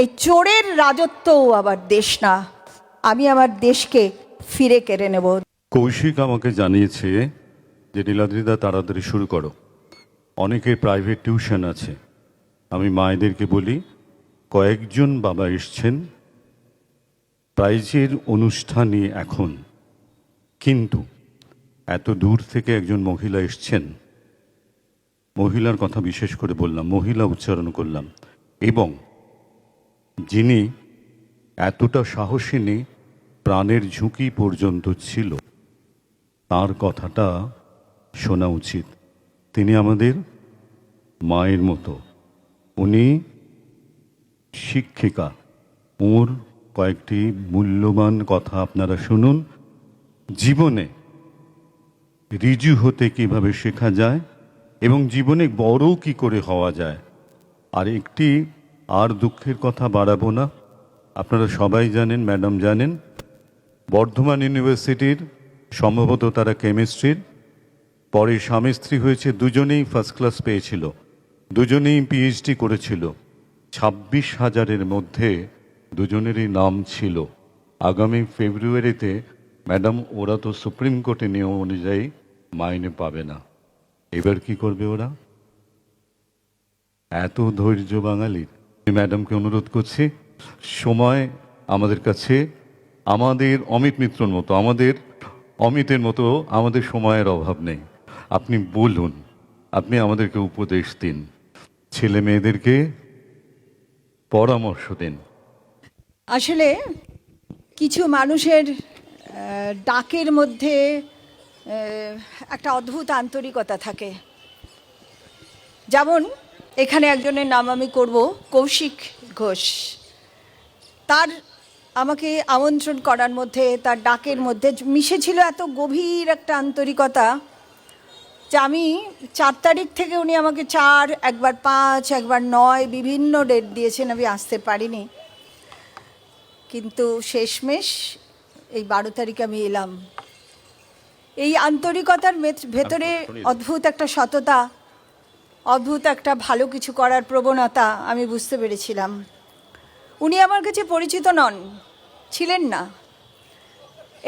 এই চোরের রাজত্বও আবার দেশ না। আমি আমার দেশকে ফিরে কেড়ে নেব। কৌশিক আমাকে জানিয়েছে যে নীলাদ্রিদা তাড়াতাড়ি শুরু করো, অনেকের প্রাইভেট টিউশন আছে। আমি মায়েদেরকে বলি, কয়েকজন বাবা এসছেন প্রাইজের অনুষ্ঠানে এখন, কিন্তু এত দূর থেকে একজন মহিলা এসছেন, মহিলার কথা বিশেষ করে বললাম, মহিলা উচ্চারণ করলাম, এবং যিনি এতটা সাহসিনী, প্রাণের ঝুঁকি পর্যন্ত ছিল, তার কথাটা শোনা উচিত। তিনি আমাদের মায়ের মতো, উনি শিক্ষিকা। ওর কয়েকটি মূল্যবান কথা আপনারা শুনুন। জীবনে ঋজু হতে কিভাবে শেখা যায় এবং জীবনে বড় কি করে হওয়া যায়। আর একটি আর দুঃখের কথা বাড়াবো না, আপনারা সবাই জানেন, ম্যাডাম জানেন, বর্ধমান ইউনিভার্সিটির সম্ভবত তারা কেমিস্ট্রির, পরে স্বামী স্ত্রী হয়েছে, দুজনেই ফার্স্ট ক্লাস পেয়েছিল, দুজনেই পিএইচডি করেছিল। 26,000-এর মধ্যে দুজনেরই নাম ছিল। আগামী ফেব্রুয়ারিতে ম্যাডাম, ওরা তো সুপ্রিম কোর্টে নিয়ম অনুযায়ী মাইনে পাবে না, এবার কি করবে ওরা? এত ধৈর্য বাঙালির। আমি ম্যাডামকে অনুরোধ করছি, সময় আমাদের কাছে, আমাদের অমিত মিত্রর মতো, আমাদের অমিতের মতো আমাদের সময়ের অভাব নেই। আপনি বলুন, আপনি আমাদেরকে উপদেশ দিন, ছেলে মেয়েদেরকে পরামর্শ দিন। আসলে কিছু মানুষের ডাকের মধ্যে একটা অদ্ভুত আন্তরিকতা থাকে। যেমন এখানে একজনের নাম আমি করব, কৌশিক ঘোষ। তার আমাকে আমন্ত্রণ করার মধ্যে, তার ডাকের মধ্যে মিশেছিল এত গভীর একটা আন্তরিকতা যে আমি 4 তারিখ থেকে, উনি আমাকে 4, একবার 5, একবার 9 বিভিন্ন ডেট দিয়েছেন, আমি আসতে পারিনি। কিন্তু শেষমেশ এই 12 তারিখে আমি এলাম। এই আন্তরিকতার ভেতরে অদ্ভুত একটা সততা, অদ্ভুত একটা ভালো কিছু করার প্রবণতা আমি বুঝতে পেরেছিলাম। উনি আমার কাছে পরিচিত ছিলেন না।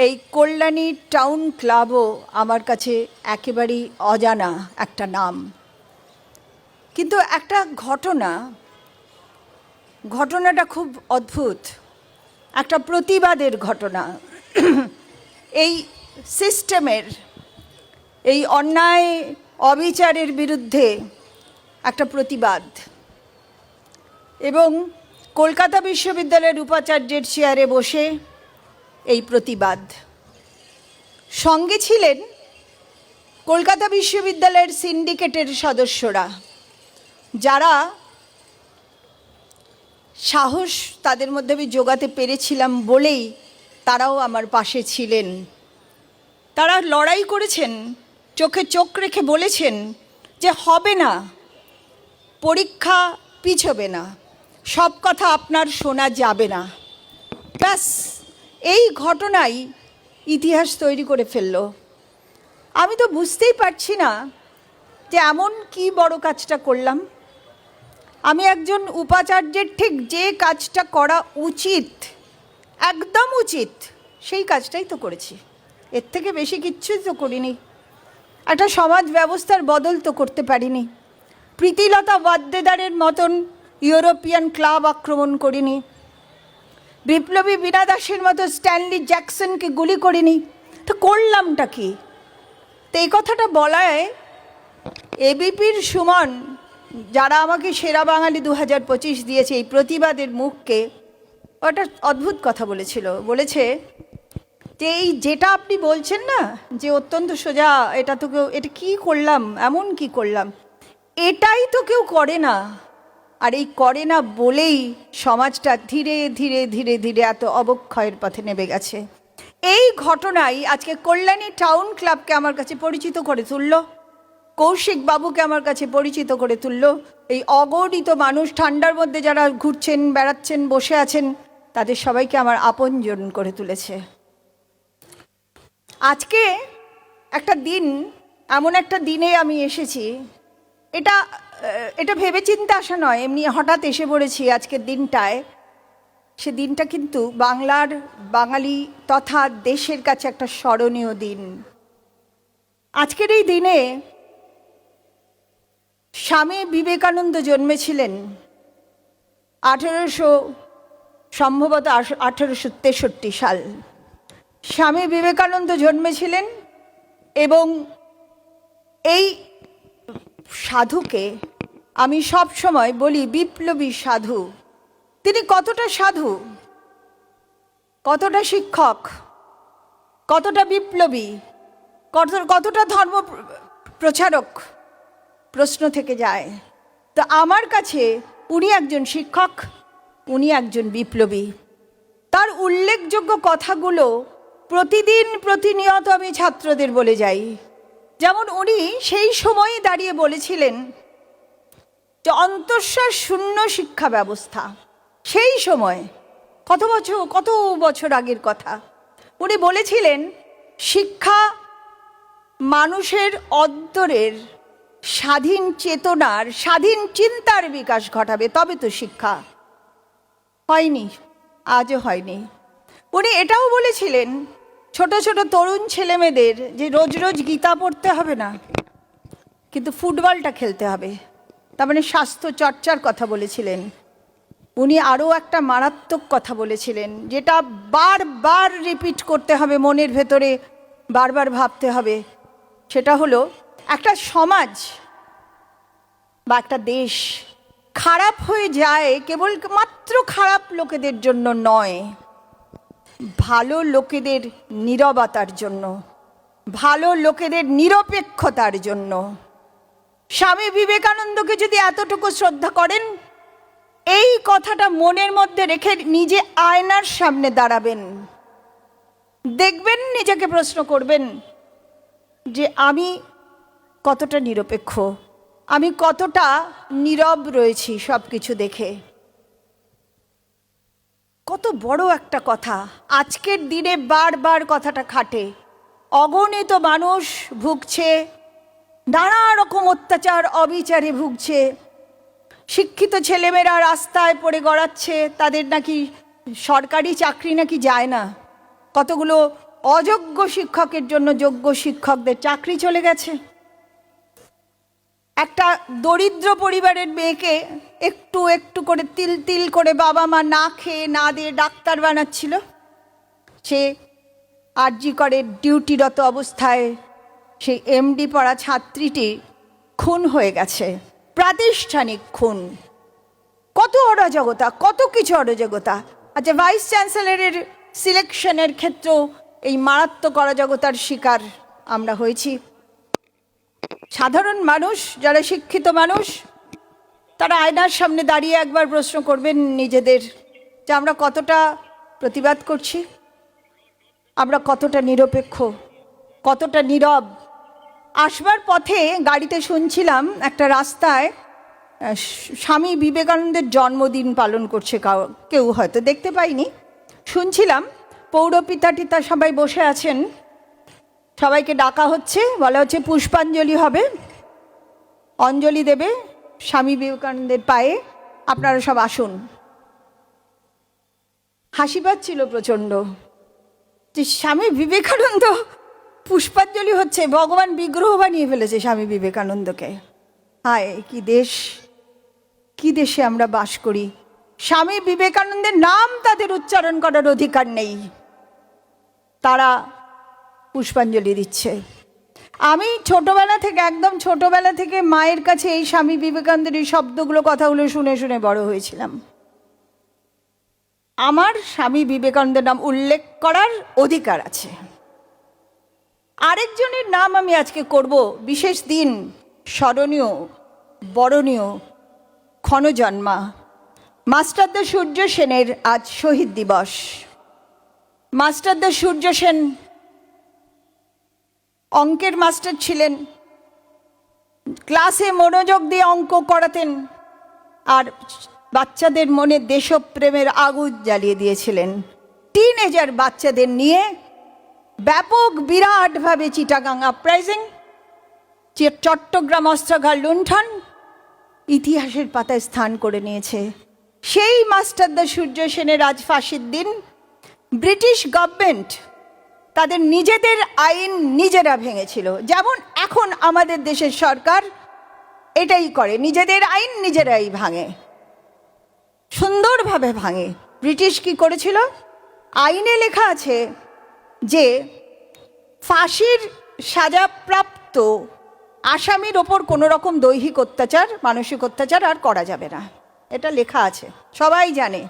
এই কল্যাণী টাউন ক্লাবও আমার কাছে একেবারেই অজানা একটা নাম। কিন্তু একটা ঘটনাটা খুব অদ্ভুত, একটা প্রতিবাদের ঘটনা। এই সিস্টেমের, এই অন্যায় অবিচারের বিরুদ্ধে একটা প্রতিবাদ। এবং কলকাতা বিশ্ববিদ্যালয়ের উপাচার্যের চেয়ারে বসে এই প্রতিবাদ। সঙ্গে ছিলেন কলকাতা বিশ্ববিদ্যালয়ের সিন্ডিকেটের সদস্যরা, যারা সাহস তাদের মধ্যে আমি জোগাতে পেরেছিলাম বলেই তারাও আমার পাশে ছিলেন। তারা লড়াই করেছেন, চোখে চোখ রেখে বলেছেন যে হবে না, পরীক্ষা পিছবে না, সব কথা আপনার শোনা যাবে না। ব্যাস, এই ঘটনাই ইতিহাস তৈরি করে ফেলল। আমি তো বুঝতেই পারছি না যে এমন কি বড় কাজটা করলাম। আমি একজন উপাচার্যের ঠিক যে কাজটা করা উচিত, একদম উচিত, সেই কাজটাই তো করেছি। এর থেকে বেশি কিচ্ছুই তো করিনি। একটা সমাজ ব্যবস্থার বদল তো করতে পারিনি। প্রীতিলতা ওয়াদ্দেদারের মতন ইউরোপিয়ান ক্লাব আক্রমণ করিনি। বিপ্লবী বীণা দাসের মতো স্ট্যানলি জ্যাকসনকে গুলি করিনি। তো করলামটা কি? তো এই কথাটা বলায় এবিপির সুমন, যারা আমাকে সেরা বাঙালি 2025 দিয়েছে এই প্রতিবাদের মুখকে, ওটা অদ্ভুত কথা বলেছে যে এই যেটা আপনি বলছেন না, যে অত্যন্ত সোজা, এটা কি করলাম, এমন কি করলাম, এটাই তো কেউ করে না। আর এই করে না বলেই সমাজটা ধীরে ধীরে ধীরে ধীরে এত অবক্ষয়ের পথে নেমে গেছে। এই ঘটনাই আজকে কল্যাণী টাউন ক্লাবকে আমার কাছে পরিচিত করে তুলল, কৌশিক বাবুকে আমার কাছে পরিচিত করে তুলল। এই অগণিত মানুষ ঠান্ডার মধ্যে যারা ঘুরছেন, বেড়াচ্ছেন, বসে আছেন, তাদের সবাইকে আমার আপনজন করে তুলেছে। আজকে একটা দিন, এমন একটা দিনে আমি এসেছি, এটা এটা ভেবে চিন্তে আসা নয়, এমনি হঠাৎ এসে পড়েছি আজকের দিনটায়। সে দিনটা কিন্তু বাংলার, বাঙালি তথা দেশের কাছে একটা স্মরণীয় দিন। আজকের এই দিনে স্বামী বিবেকানন্দ জন্মেছিলেন সম্ভবত 1863 সাল। স্বামী বিবেকানন্দ জন্মেছিলেন এবং এই সাধুকে আমি সব সময় বলি বিপ্লবী সাধু। তিনি কতটা সাধু, কতটা শিক্ষক, কতটা বিপ্লবী, কতটা ধর্ম প্রচারক, প্রশ্ন থেকে যায়। তো আমার কাছে উনি একজন শিক্ষক, উনি একজন বিপ্লবী। তার উল্লেখযোগ্য কথাগুলো প্রতিদিন প্রতিনিয়ত আমি ছাত্রদের বলে যাই। যেমন উনি সেই সময়ই দাঁড়িয়ে বলেছিলেন যে অন্তঃশ্বাস শূন্য শিক্ষা ব্যবস্থা। সেই সময় কত বছর আগের কথা। উনি বলেছিলেন শিক্ষা মানুষের অন্তরের স্বাধীন চেতনার, স্বাধীন চিন্তার বিকাশ ঘটাবে, তবে তো শিক্ষা। হয়নি, আজও হয়নি। উনি এটাও বলেছিলেন ছোট ছোট তরুণ ছেলেমেয়েদের যে রোজ রোজ গীতা পড়তে হবে না, কিন্তু ফুটবলটা খেলতে হবে। তার মানে স্বাস্থ্য চর্চার কথা বলেছিলেন। উনি আরও একটা মারাত্মক কথা বলেছিলেন, যেটা বারবার রিপিট করতে হবে, মনের ভেতরে বারবার ভাবতে হবে। সেটা হলো একটা সমাজ বা একটা দেশ খারাপ হয়ে যায় কেবল মাত্র খারাপ লোকেদের জন্য নয়, ভালো লোকেদের নীরবতার জন্য, ভালো লোকেদের নিরপেক্ষতার জন্য। স্বামী বিবেকানন্দকে যদি এতটুকু শ্রদ্ধা করেন, এই কথাটা মনের মধ্যে রেখে নিজে আয়নার সামনে দাঁড়াবেন, দেখবেন, নিজেকে প্রশ্ন করবেন যে আমি কতটা নিরপেক্ষ, আমি কতটা নীরব রয়েছি সব কিছু দেখে। কত বড় একটা কথা। আজকের দিনে বারবার কথাটা খাটে। অগণিত মানুষ ভুগছে, নানা রকম অত্যাচার অবিচারে ভুগছে। শিক্ষিত ছেলেমেয়েরা রাস্তায় পড়ে গড়াচ্ছে, তাদের নাকি সরকারি চাকরি নাকি যায় না। কতগুলো অযোগ্য শিক্ষকের জন্য যোগ্য শিক্ষকদের চাকরি চলে গেছে। একটা দরিদ্র পরিবারের মেয়েকে একটু একটু করে তিল তিল করে বাবা মা না খেয়ে না দিয়ে ডাক্তার বানাচ্ছিল। সে আরজি করে ডিউটিরত অবস্থায় সেই এমডি পড়া ছাত্রীটি খুন হয়ে গেছে, প্রাতিষ্ঠানিক খুন। কত অরাজকতা, কত কিছু অরাজকতা। আচ্ছা, ভাইস চ্যান্সেলরের সিলেকশনের ক্ষেত্রেও এই মারাত্মক অরাজকতার শিকার আমরা হয়েছি। সাধারণ মানুষ, যারা শিক্ষিত মানুষ, তারা আয়নার সামনে দাঁড়িয়ে একবার প্রশ্ন করবেন নিজেদের যে আমরা কতটা প্রতিবাদ করছি, আমরা কতটা নিরপেক্ষ, কতটা নীরব। আসবার পথে গাড়িতে শুনছিলাম একটা রাস্তায় স্বামী বিবেকানন্দের জন্মদিন পালন করছে কেউ, হয়তো দেখতে পাইনি। শুনছিলাম পৌরপিতা টিতা সবাই বসে আছেন, সবাইকে ডাকা হচ্ছে, বলা হচ্ছে পুষ্পাঞ্জলি হবে, অঞ্জলি দেবে স্বামী বিবেকানন্দের পায়ে, আপনারা সব আসুন। হাসি পাচ্ছিল প্রচণ্ড যে স্বামী বিবেকানন্দ পুষ্পাঞ্জলি হচ্ছে, ভগবান বিগ্রহ বানিয়ে ফেলেছে স্বামী বিবেকানন্দকে। হায়, কি দেশ, কি দেশে আমরা বাস করি। স্বামী বিবেকানন্দের নাম তাদের উচ্চারণ করার অধিকার নেই, তারা পুষ্পাঞ্জলি দিচ্ছে। আমি ছোটবেলা থেকে, একদম ছোটবেলা থেকে মায়ের কাছে এই স্বামী বিবেকানন্দের এই শব্দগুলো, কথাগুলো শুনে শুনে বড় হয়েছিলাম। আমার স্বামী বিবেকানন্দের নাম উল্লেখ করার অধিকার আছে। আরেকজনের নাম আমি আজকে করব, বিশেষ দিন, স্মরণীয়, বরণীয়, ক্ষণজন্মা। মাস্টারদা সূর্য সেনের আজ শহীদ দিবস। মাস্টারদা সূর্য সেন অঙ্কের মাস্টার ছিলেন, ক্লাসে মনোযোগ দিয়ে অঙ্ক করাতেন আর বাচ্চাদের মনে দেশপ্রেমের আগুন জ্বালিয়ে দিয়েছিলেন। টিনেজার বাচ্চাদের নিয়ে ব্যাপক বিরাটভাবে চিটাগাং আপরাইজিং, চট্টগ্রাম অস্ত্রাগার লুণ্ঠন, ইতিহাসের পাতায় স্থান করে নিয়েছে। সেই মাস্টারদা সূর্য সেনের আজ ফাঁসির দিন। ব্রিটিশ গভর্নমেন্ট তাদের নিজেদের আইন নিজেরা ভেঙেছিল, যেমন এখন আমাদের দেশের সরকার এটাই করে, নিজেদের আইন নিজেরাই ভাঙে, সুন্দরভাবে ভাঙে। ব্রিটিশ কি করেছিল? আইনে লেখা আছে যে ফাঁসির সাজাপ্রাপ্ত আসামির ওপর কোনো রকম দৈহিক অত্যাচার, মানসিক অত্যাচার আর করা যাবে না, এটা লেখা আছে, সবাই জানে।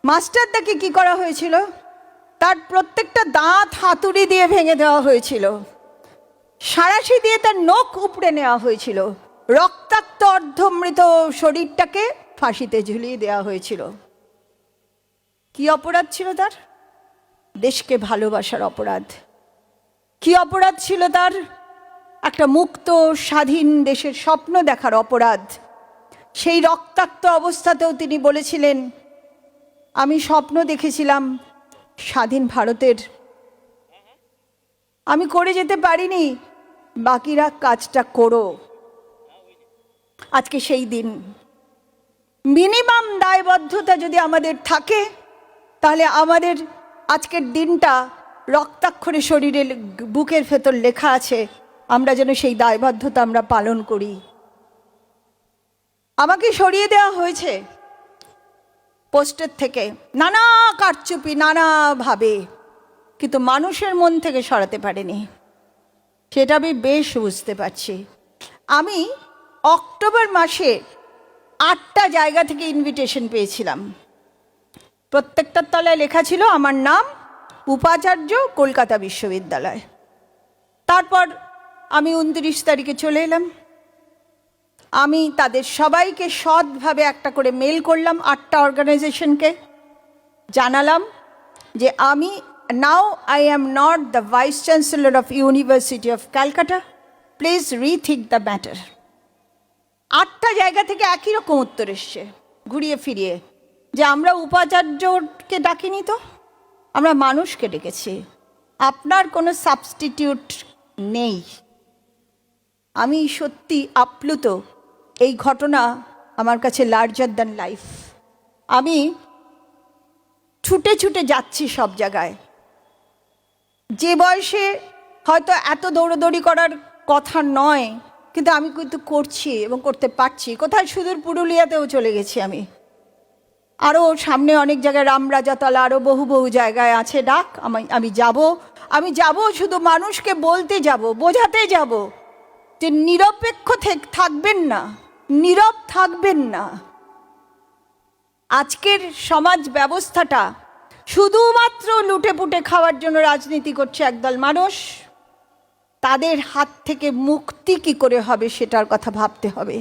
মাস্টারদাকে কি করা হয়েছিল? তার প্রত্যেকটা দাঁত হাতুড়ি দিয়ে ভেঙে দেওয়া হয়েছিল, সাঁড়াশি দিয়ে তার নখ উপড়ে নেওয়া হয়েছিল, রক্তাক্ত অর্ধমৃত শরীরটাকে ফাঁসিতে ঝুলিয়ে দেওয়া হয়েছিল। কি অপরাধ ছিল তার? দেশকে ভালোবাসার অপরাধ। কি অপরাধ ছিল তার? একটা মুক্ত স্বাধীন দেশের স্বপ্ন দেখার অপরাধ। সেই রক্তাক্ত অবস্থাতেও তিনি বলেছিলেন, আমি স্বপ্ন দেখেছিলাম স্বাধীন ভারতের, আমি করে যেতে পারিনি, বাকিরা কাজটা করো। আজকে সেই দিন। মিনিমাম দায়বদ্ধতা যদি আমাদের থাকে, তাহলে আমাদের আজকের দিনটা রক্তাক্ষরে শরীরে বুকের ভেতর লেখা আছে, আমরা যেন সেই দায়বদ্ধতা আমরা পালন করি। আমাকে সরিয়ে দেওয়া হয়েছে পোস্টের থেকে, নানা কারচুপি নানাভাবে, কিন্তু মানুষের মন থেকে সরাতে পারেনি, সেটা আমি বেশ বুঝতে পারছি। আমি অক্টোবর মাসে 8টা জায়গা থেকে ইনভিটেশন পেয়েছিলাম, প্রত্যেকটার তলায় লেখা ছিল আমার নাম, উপাচার্য, কলকাতা বিশ্ববিদ্যালয়। তারপর আমি 29 তারিখে চলে এলাম। আমি তাদের সবাইকে সৎভাবে একটা করে মেল করলাম, 8টা অর্গানাইজেশনকে জানালাম যে আমি now I am not the vice chancellor of university of Calcutta, please rethink the matter. 8টা জায়গা থেকে একই রকম উত্তর এসছে ঘুরিয়ে ফিরিয়ে, যে আমরা উপাচার্যকে ডাকিনি, তো আমরা মানুষকে ডেকেছি, আপনার কোনো সাবস্টিটিউট নেই। আমি সত্যি আপ্লুত। এই ঘটনা আমার কাছে লার্জার দ্যান লাইফ। আমি ছুটে ছুটে যাচ্ছি সব জায়গায়। যে বয়সে হয়তো এত দৌড়দৌড়ি করার কথা নয়, কিন্তু আমি কিন্তু করছি এবং করতে পারছি। কোথায় সুদূর পুরুলিয়াতেও চলে গেছি আমি, আরও সামনে অনেক জায়গায়, রামরাজাতলা, আরও বহু বহু জায়গায় আছে ডাক। আমি যাব শুধু মানুষকে বলতে যাব, বোঝাতে যাব যে নিরপেক্ষ থাকবেন না, নীরব থাকবেন না। আজকের সমাজ ব্যবস্থাটা শুধুমাত্র লুটে পুটে খাওয়ার জন্য রাজনীতি করছে একদল মানুষ। তাদের হাত থেকে মুক্তি কি করে হবে সেটার কথা ভাবতে হবে।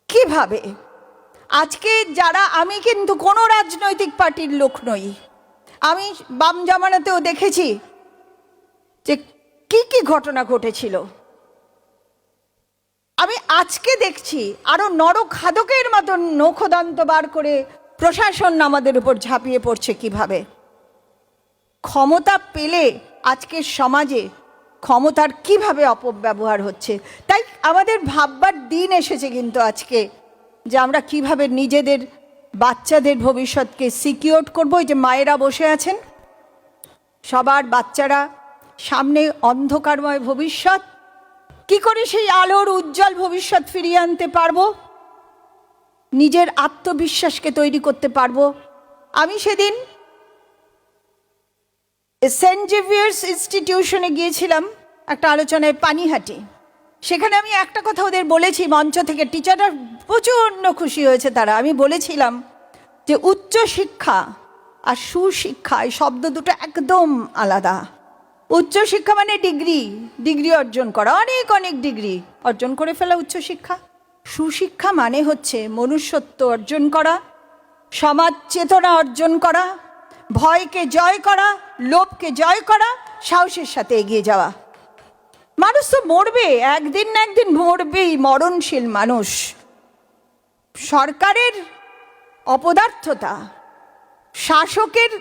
কিভাবে? আজকে যারা, আমি কিন্তু কোনো রাজনৈতিক পার্টির লোক নই, আমি বাম জামানাতেও দেখেছি যে কি কি ঘটনা ঘটেছিল। আমি আজকে দেখছি আরো নরখাদকের মতন নখদন্ত বার করে প্রশাসন আমাদের উপর ঝাঁপিয়ে পড়ছে কিভাবে। ক্ষমতা পেলে আজকের সমাজে ক্ষমতার কিভাবে অপব্যবহার হচ্ছে, তাই আমাদের ভাববার দিন এসেছে কিন্তু আজকে, যে আমরা কিভাবে নিজেদের বাচ্চাদের ভবিষ্যৎকে সিকিউর করবো। এই যে মায়েরা বসে আছেন, সবার বাচ্চারা সামনে অন্ধকারময় ভবিষ্যৎ, কি করে সেই আলোর উজ্জ্বল ভবিষ্যৎ ফিরিয়ে আনতে পারবো, নিজের আত্মবিশ্বাসকে তৈরি করতে পারবো। আমি সেদিন সেন্ট জেভিয়ার্স ইনস্টিটিউশনে গিয়েছিলাম একটা আলোচনায়, পানিহাটি। সেখানে আমি একটা কথা ওদের বলেছি মঞ্চ থেকে, টিচাররা প্রচণ্ড খুশি হয়েছে তারা। আমি বলেছিলাম যে উচ্চ শিক্ষা আর সুশিক্ষা এই শব্দ দুটো একদম আলাদা। উচ্চ শিক্ষা মানে ডিগ্রি অর্জন করা, অনেক অনেক ডিগ্রি অর্জন করে ফেলা উচ্চশিক্ষা। সুশিক্ষা মানে হচ্ছে মনুষ্যত্ব অর্জন করা, সমাজ চেতনা অর্জন করা, ভয়কে জয় করা, লোভকে জয় করা, সাহসের সাথে এগিয়ে যাওয়া। মানুষ তো মরবে, একদিন না একদিন মরবেই, মরণশীল মানুষ। সরকারের অপদার্থতা, শাসকের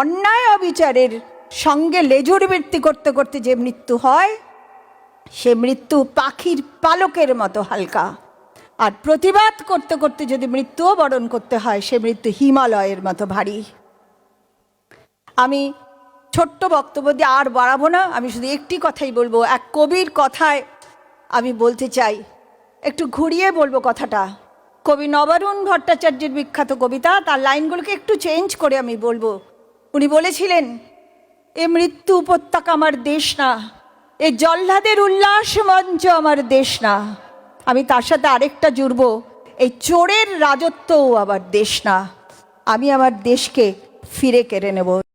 অন্যায় অবিচারের সঙ্গে লেজুর বৃত্তি করতে করতে যে মৃত্যু হয়, সে মৃত্যু পাখির পালকের মতো হালকা। আর প্রতিবাদ করতে করতে যদি মৃত্যুও বরণ করতে হয়, সে মৃত্যু হিমালয়ের মতো ভারী। আমি ছোট্ট বক্তব্য দিয়ে আর বাড়াবো না, আমি শুধু একটি কথাই বলবো। এক কবির কথায় আমি বলতে চাই, একটু ঘুরিয়ে বলবো কথাটা। কবি নবারুণ ভট্টাচার্যের বিখ্যাত কবিতা, তার লাইনগুলোকে একটু চেঞ্জ করে আমি বলবো। উনি বলেছিলেন, এ মৃত্যু উপত্যকা আমার দেশ না, এ জল্লাদের উল্লাস মঞ্চ আমার দেশ না। আমি তার সাথে আরেকটা জুড়ব, এই চোরের রাজত্বও আমার দেশ না। আমি আমার দেশকে ফিরে কেড়ে নেব।